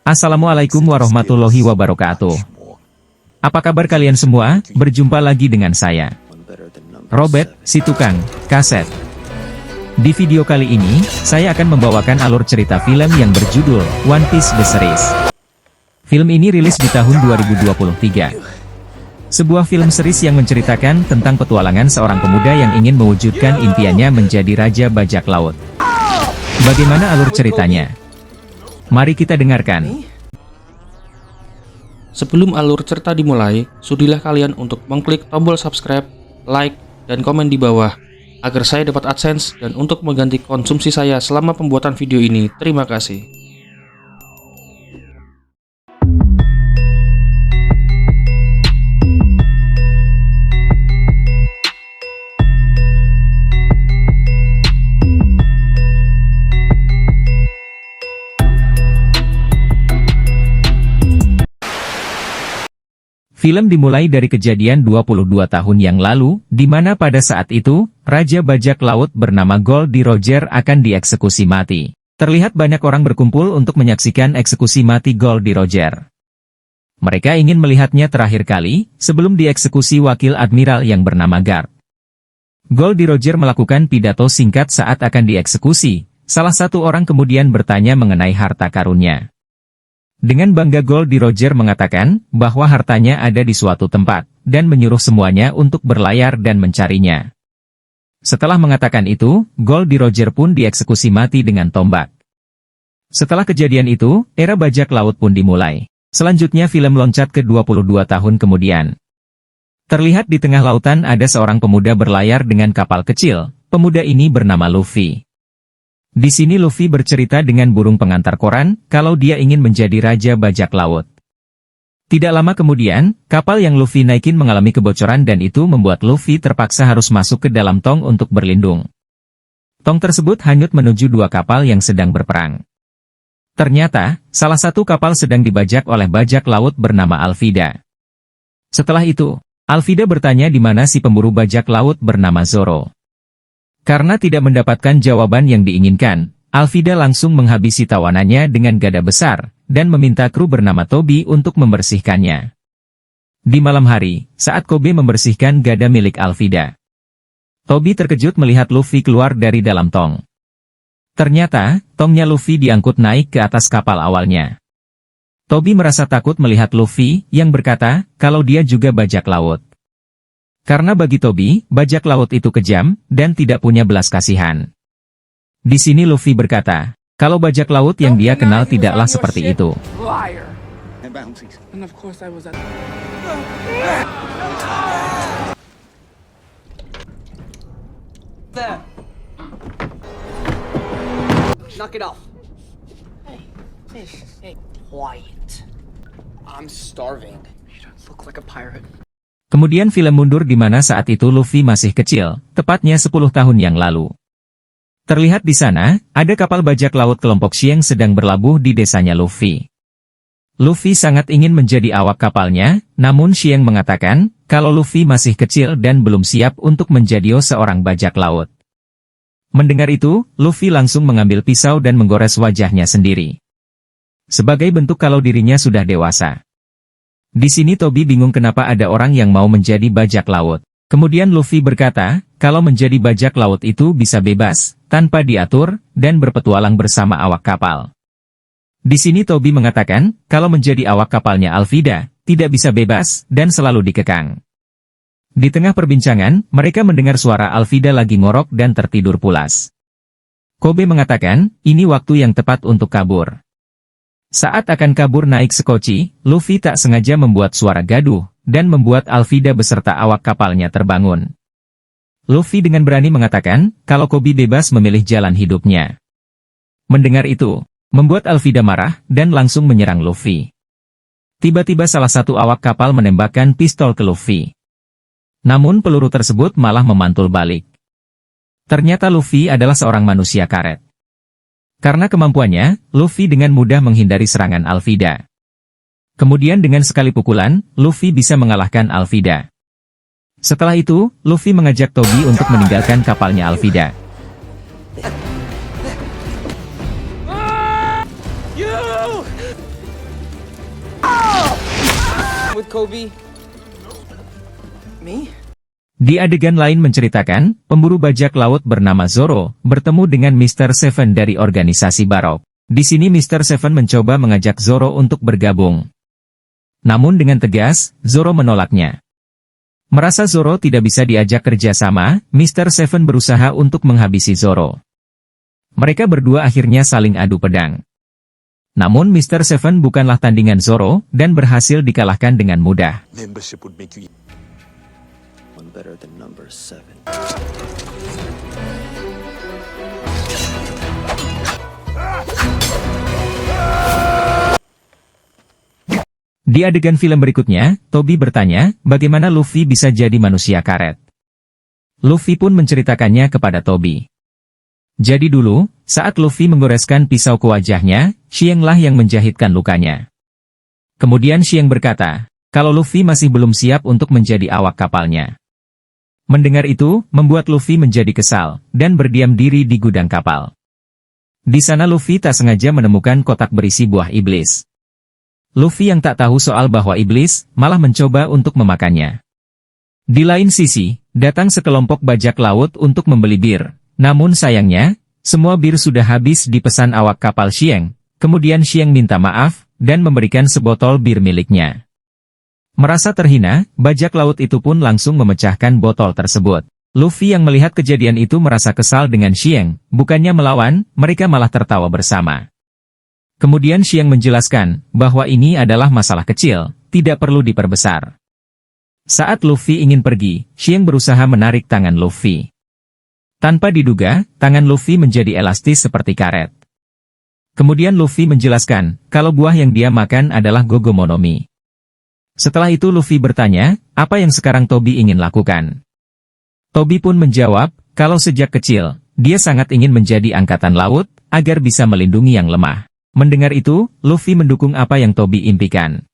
Assalamualaikum warahmatullahi wabarakatuh. Apa kabar kalian semua? Berjumpa lagi dengan saya, Robert, si tukang kaset. Di video kali ini, saya akan membawakan alur cerita film yang berjudul One Piece The Series. Film ini rilis di tahun 2023. Sebuah film series yang menceritakan tentang petualangan seorang pemuda yang ingin mewujudkan impiannya menjadi Raja Bajak Laut. Bagaimana alur ceritanya? Mari kita dengarkan. Sebelum alur cerita dimulai, sudilah kalian untuk mengklik tombol subscribe, like, dan komen di bawah, agar saya dapat AdSense dan untuk mengganti konsumsi saya selama pembuatan video ini. Terima kasih. Film dimulai dari kejadian 22 tahun yang lalu, di mana pada saat itu, Raja Bajak Laut bernama Goldie Roger akan dieksekusi mati. Terlihat banyak orang berkumpul untuk menyaksikan eksekusi mati Goldie Roger. Mereka ingin melihatnya terakhir kali, sebelum dieksekusi wakil admiral yang bernama Garp. Goldie Roger melakukan pidato singkat saat akan dieksekusi. Salah satu orang kemudian bertanya mengenai harta karunnya. Dengan bangga Goldie Roger mengatakan bahwa hartanya ada di suatu tempat, dan menyuruh semuanya untuk berlayar dan mencarinya. Setelah mengatakan itu, Goldie Roger pun dieksekusi mati dengan tombak. Setelah kejadian itu, era bajak laut pun dimulai. Selanjutnya film loncat ke 22 tahun kemudian. Terlihat di tengah lautan ada seorang pemuda berlayar dengan kapal kecil. Pemuda ini bernama Luffy. Di sini Luffy bercerita dengan burung pengantar koran, kalau dia ingin menjadi Raja Bajak Laut. Tidak lama kemudian, kapal yang Luffy naikin mengalami kebocoran dan itu membuat Luffy terpaksa harus masuk ke dalam tong untuk berlindung. Tong tersebut hanyut menuju dua kapal yang sedang berperang. Ternyata, salah satu kapal sedang dibajak oleh bajak laut bernama Alvida. Setelah itu, Alvida bertanya di mana si pemburu bajak laut bernama Zoro. Karena tidak mendapatkan jawaban yang diinginkan, Alvida langsung menghabisi tawanannya dengan gada besar, dan meminta kru bernama Tobi untuk membersihkannya. Di malam hari, saat Kobe membersihkan gada milik Alvida, Tobi terkejut melihat Luffy keluar dari dalam tong. Ternyata, tongnya Luffy diangkut naik ke atas kapal awalnya. Tobi merasa takut melihat Luffy, yang berkata, kalau dia juga bajak laut. Karena bagi Tobi, bajak laut itu kejam, dan tidak punya belas kasihan. Di sini Luffy berkata, kalau bajak laut yang dia kenal tidaklah seperti itu. Knock it off. Hey, quiet. I'm starving. You don't look like a pirate. Kemudian film mundur di mana saat itu Luffy masih kecil, tepatnya 10 tahun yang lalu. Terlihat di sana, ada kapal bajak laut kelompok Shanks sedang berlabuh di desanya Luffy. Luffy sangat ingin menjadi awak kapalnya, namun Shanks mengatakan, kalau Luffy masih kecil dan belum siap untuk menjadi seorang bajak laut. Mendengar itu, Luffy langsung mengambil pisau dan menggores wajahnya sendiri. Sebagai bentuk kalau dirinya sudah dewasa. Di sini Tobi bingung kenapa ada orang yang mau menjadi bajak laut. Kemudian Luffy berkata, kalau menjadi bajak laut itu bisa bebas, tanpa diatur, dan berpetualang bersama awak kapal. Di sini Tobi mengatakan, kalau menjadi awak kapalnya Alvida, tidak bisa bebas, dan selalu dikekang. Di tengah perbincangan, mereka mendengar suara Alvida lagi ngorok dan tertidur pulas. Kobe mengatakan, ini waktu yang tepat untuk kabur. Saat akan kabur naik sekoci, Luffy tak sengaja membuat suara gaduh, dan membuat Alvida beserta awak kapalnya terbangun. Luffy dengan berani mengatakan, kalau Kobe bebas memilih jalan hidupnya. Mendengar itu, membuat Alvida marah, dan langsung menyerang Luffy. Tiba-tiba salah satu awak kapal menembakkan pistol ke Luffy. Namun peluru tersebut malah memantul balik. Ternyata Luffy adalah seorang manusia karet. Karena kemampuannya, Luffy dengan mudah menghindari serangan Alvida. Kemudian dengan sekali pukulan, Luffy bisa mengalahkan Alvida. Setelah itu, Luffy mengajak Tobi untuk meninggalkan kapalnya Alvida. Kobe? Me? Di adegan lain menceritakan, pemburu bajak laut bernama Zoro bertemu dengan Mr. Seven dari organisasi Barok. Di sini Mr. Seven mencoba mengajak Zoro untuk bergabung. Namun dengan tegas, Zoro menolaknya. Merasa Zoro tidak bisa diajak kerjasama, Mr. Seven berusaha untuk menghabisi Zoro. Mereka berdua akhirnya saling adu pedang. Namun Mr. Seven bukanlah tandingan Zoro dan berhasil dikalahkan dengan mudah. Membership would make you one better than number 7. Di adegan film berikutnya, Toby bertanya, bagaimana Luffy bisa jadi manusia karet. Luffy pun menceritakannya kepada Toby. Jadi dulu, saat Luffy menggoreskan pisau ke wajahnya, Xienglah yang menjahitkan lukanya. Kemudian Xieng berkata, kalau Luffy masih belum siap untuk menjadi awak kapalnya. Mendengar itu, membuat Luffy menjadi kesal, dan berdiam diri di gudang kapal. Di sana Luffy tak sengaja menemukan kotak berisi buah iblis. Luffy yang tak tahu soal bahwa iblis, malah mencoba untuk memakannya. Di lain sisi, datang sekelompok bajak laut untuk membeli bir. Namun sayangnya, semua bir sudah habis dipesan awak kapal Xieng. Kemudian Xieng minta maaf, dan memberikan sebotol bir miliknya. Merasa terhina, bajak laut itu pun langsung memecahkan botol tersebut. Luffy yang melihat kejadian itu merasa kesal dengan Xieng, bukannya melawan, mereka malah tertawa bersama. Kemudian Xieng menjelaskan, bahwa ini adalah masalah kecil, tidak perlu diperbesar. Saat Luffy ingin pergi, Xieng berusaha menarik tangan Luffy. Tanpa diduga, tangan Luffy menjadi elastis seperti karet. Kemudian Luffy menjelaskan, kalau buah yang dia makan adalah Gogomonomi. Setelah itu Luffy bertanya, apa yang sekarang Toby ingin lakukan? Toby pun menjawab, kalau sejak kecil, dia sangat ingin menjadi angkatan laut, agar bisa melindungi yang lemah. Mendengar itu, Luffy mendukung apa yang Toby impikan.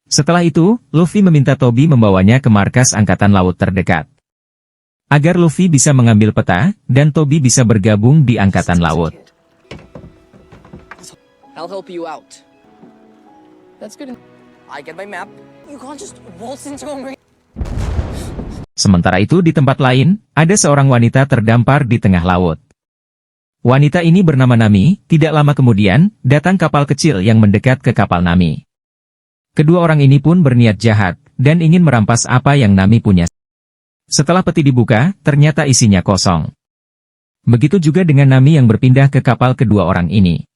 Setelah itu, Luffy meminta Toby membawanya ke markas angkatan laut terdekat. Agar Luffy bisa mengambil peta, dan Toby bisa bergabung di angkatan laut. I'll help you out. That's good. I get my map. You can't just waltz into a marine. Sementara itu di tempat lain, ada seorang wanita terdampar di tengah laut. Wanita ini bernama Nami, tidak lama kemudian, datang kapal kecil yang mendekat ke kapal Nami. Kedua orang ini pun berniat jahat, dan ingin merampas apa yang Nami punya. Setelah peti dibuka, ternyata isinya kosong. Begitu juga dengan Nami yang berpindah ke kapal kedua orang ini.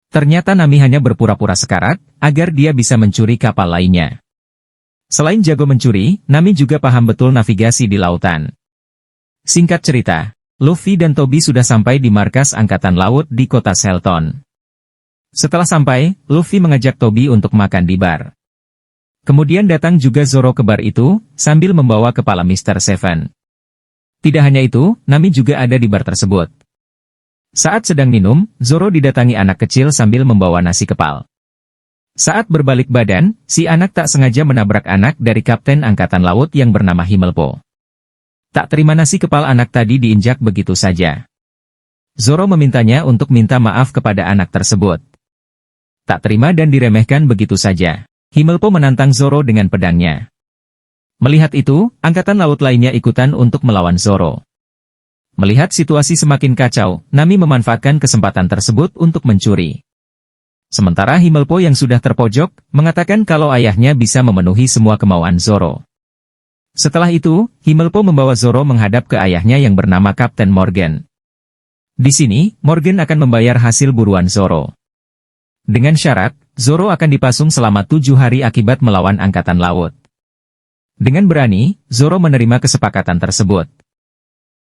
Ternyata Nami hanya berpura-pura sekarat, agar dia bisa mencuri kapal lainnya. Selain jago mencuri, Nami juga paham betul navigasi di lautan. Singkat cerita, Luffy dan Toby sudah sampai di markas angkatan laut di kota Shelton. Setelah sampai, Luffy mengajak Toby untuk makan di bar. Kemudian datang juga Zoro ke bar itu, sambil membawa kepala Mr. Seven. Tidak hanya itu, Nami juga ada di bar tersebut. Saat sedang minum, Zoro didatangi anak kecil sambil membawa nasi kepal. Saat berbalik badan, si anak tak sengaja menabrak anak dari kapten angkatan laut yang bernama Himmelpo. Tak terima nasi kepal anak tadi diinjak begitu saja. Zoro memintanya untuk minta maaf kepada anak tersebut. Tak terima dan diremehkan begitu saja. Himmelpo menantang Zoro dengan pedangnya. Melihat itu, angkatan laut lainnya ikutan untuk melawan Zoro. Melihat situasi semakin kacau, Nami memanfaatkan kesempatan tersebut untuk mencuri. Sementara Himmelpo yang sudah terpojok, mengatakan kalau ayahnya bisa memenuhi semua kemauan Zoro. Setelah itu, Himmelpo membawa Zoro menghadap ke ayahnya yang bernama Kapten Morgan. Di sini, Morgan akan membayar hasil buruan Zoro. Dengan syarat, Zoro akan dipasung selama 7 hari akibat melawan angkatan laut. Dengan berani, Zoro menerima kesepakatan tersebut.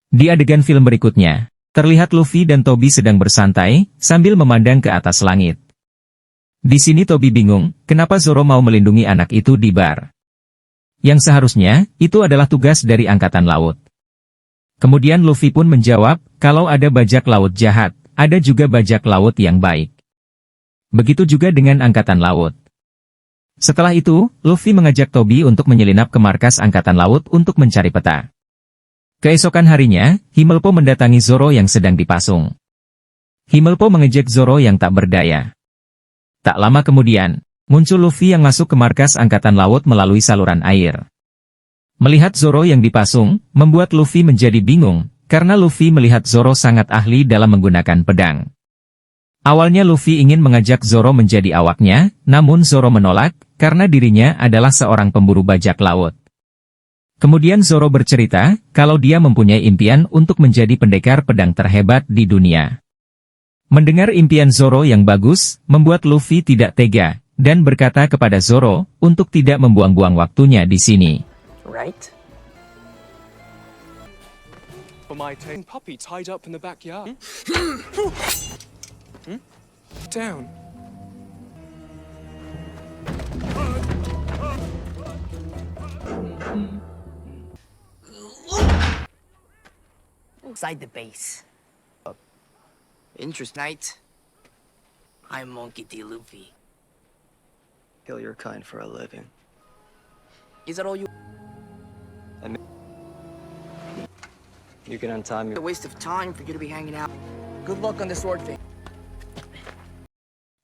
Di adegan film berikutnya, terlihat Luffy dan Toby sedang bersantai, sambil memandang ke atas langit. Di sini Toby bingung, kenapa Zoro mau melindungi anak itu di bar. Yang seharusnya, itu adalah tugas dari angkatan laut. Kemudian Luffy pun menjawab, kalau ada bajak laut jahat, ada juga bajak laut yang baik. Begitu juga dengan angkatan laut. Setelah itu, Luffy mengajak Toby untuk menyelinap ke markas angkatan laut untuk mencari peta. Keesokan harinya, Himmelpo mendatangi Zoro yang sedang dipasung. Himmelpo mengejek Zoro yang tak berdaya. Tak lama kemudian, Muncul Luffy yang masuk ke markas Angkatan Laut melalui saluran air. Melihat Zoro yang dipasung, membuat Luffy menjadi bingung, karena Luffy melihat Zoro sangat ahli dalam menggunakan pedang. Awalnya Luffy ingin mengajak Zoro menjadi awaknya, namun Zoro menolak, karena dirinya adalah seorang pemburu bajak laut. Kemudian Zoro bercerita, kalau dia mempunyai impian untuk menjadi pendekar pedang terhebat di dunia. Mendengar impian Zoro yang bagus, membuat Luffy tidak tega, dan berkata kepada Zoro, untuk tidak membuang-buang waktunya di sini. Right? For my tame puppy tied up in the backyard. Down. Inside the base. Interest. Night. I'm Monkey D. Luffy. Kill your kind for a living. Is that all you? You can untie me. A waste of time for you to be hanging out. Good luck on the sword thing.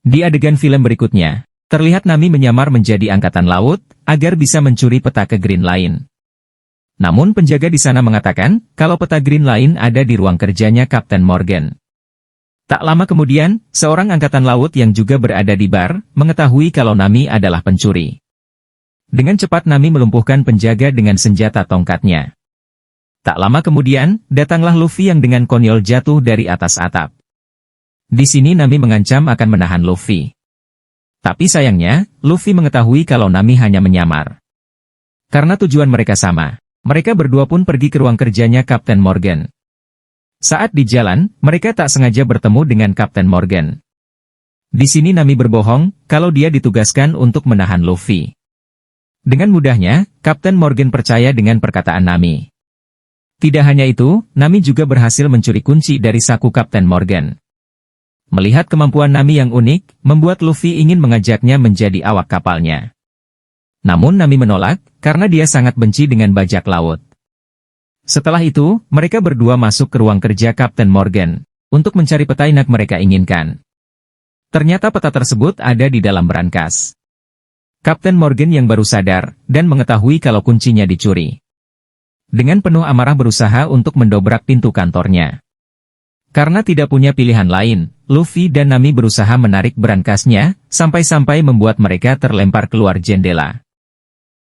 Di adegan film berikutnya, terlihat Nami menyamar menjadi angkatan laut, agar bisa mencuri peta ke Green Line. Namun penjaga di sana mengatakan, kalau peta Green Line ada di ruang kerjanya Kapten Morgan. Tak lama kemudian, seorang angkatan laut yang juga berada di bar, mengetahui kalau Nami adalah pencuri. Dengan cepat Nami melumpuhkan penjaga dengan senjata tongkatnya. Tak lama kemudian, datanglah Luffy yang dengan konyol jatuh dari atas atap. Di sini Nami mengancam akan menahan Luffy. Tapi sayangnya, Luffy mengetahui kalau Nami hanya menyamar. Karena tujuan mereka sama, mereka berdua pun pergi ke ruang kerjanya Kapten Morgan. Saat di jalan, mereka tak sengaja bertemu dengan Kapten Morgan. Di sini Nami berbohong, kalau dia ditugaskan untuk menahan Luffy. Dengan mudahnya, Kapten Morgan percaya dengan perkataan Nami. Tidak hanya itu, Nami juga berhasil mencuri kunci dari saku Kapten Morgan. Melihat kemampuan Nami yang unik, membuat Luffy ingin mengajaknya menjadi awak kapalnya. Namun Nami menolak, karena dia sangat benci dengan bajak laut. Setelah itu, mereka berdua masuk ke ruang kerja Kapten Morgan, untuk mencari peta yang mereka inginkan. Ternyata peta tersebut ada di dalam berangkas. Kapten Morgan yang baru sadar, dan mengetahui kalau kuncinya dicuri. Dengan penuh amarah berusaha untuk mendobrak pintu kantornya. Karena tidak punya pilihan lain, Luffy dan Nami berusaha menarik berangkasnya, sampai-sampai membuat mereka terlempar keluar jendela.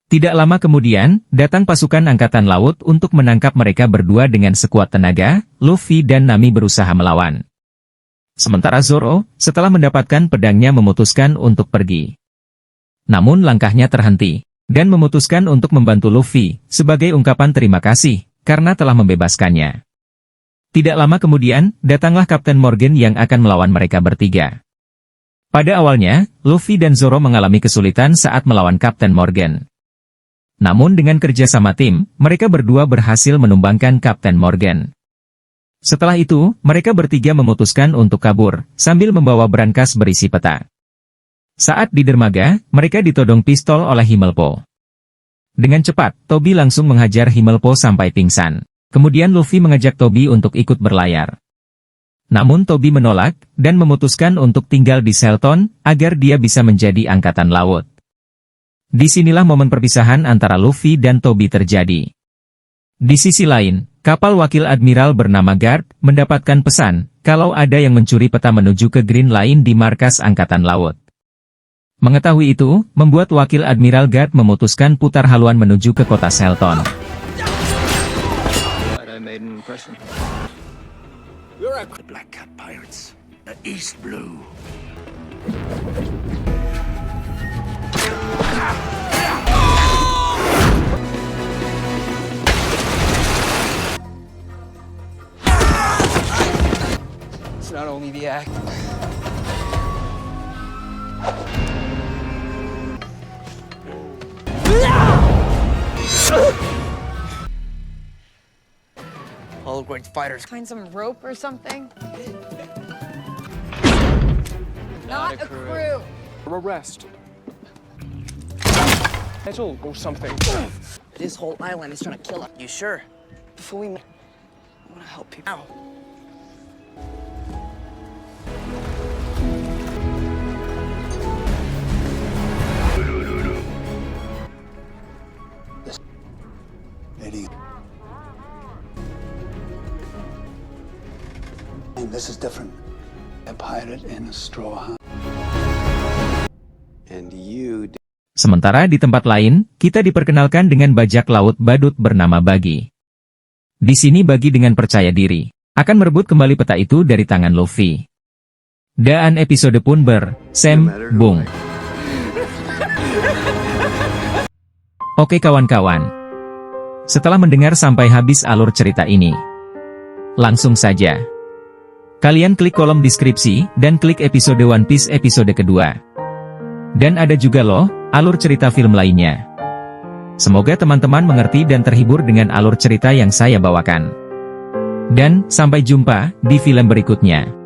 Tidak lama kemudian, datang pasukan angkatan laut untuk menangkap mereka berdua dengan sekuat tenaga, Luffy dan Nami berusaha melawan. Sementara Zoro, setelah mendapatkan pedangnya memutuskan untuk pergi. Namun langkahnya terhenti, dan memutuskan untuk membantu Luffy, sebagai ungkapan terima kasih, karena telah membebaskannya. Tidak lama kemudian, datanglah Kapten Morgan yang akan melawan mereka bertiga. Pada awalnya, Luffy dan Zoro mengalami kesulitan saat melawan Kapten Morgan. Namun dengan kerjasama tim, mereka berdua berhasil menumbangkan Kapten Morgan. Setelah itu, mereka bertiga memutuskan untuk kabur, sambil membawa berangkas berisi peta. Saat di dermaga, mereka ditodong pistol oleh Himmelpo. Dengan cepat, Tobi langsung menghajar Himmelpo sampai pingsan. Kemudian Luffy mengajak Tobi untuk ikut berlayar. Namun Tobi menolak, dan memutuskan untuk tinggal di Selton, agar dia bisa menjadi angkatan laut. Disinilah momen perpisahan antara Luffy dan Tobi terjadi. Di sisi lain, kapal wakil admiral bernama Guard, mendapatkan pesan, kalau ada yang mencuri peta menuju ke Green Line di markas angkatan laut. Mengetahui itu, membuat wakil admiral Guard memutuskan putar haluan menuju ke kota Selton. I made an impression. The Black Cat Pirates, the East Blue. It's not only the act. All great fighters. Find some rope or something? Not a crew. Arrest. Metal or something. This whole island is trying to kill us. You sure? Before we... I want to help people. Now. This is different. A pirate in a straw hat. And you Sementara di tempat lain, kita diperkenalkan dengan bajak laut badut bernama Buggy. Di sini Buggy dengan percaya diri akan merebut kembali peta itu dari tangan Luffy. Dan episode pun bersambung. Oke kawan-kawan, setelah mendengar sampai habis alur cerita ini, langsung saja kalian klik kolom deskripsi dan klik episode One Piece episode kedua. Dan ada juga loh alur cerita film lainnya. Semoga teman-teman mengerti dan terhibur dengan alur cerita yang saya bawakan. Dan sampai jumpa di film berikutnya.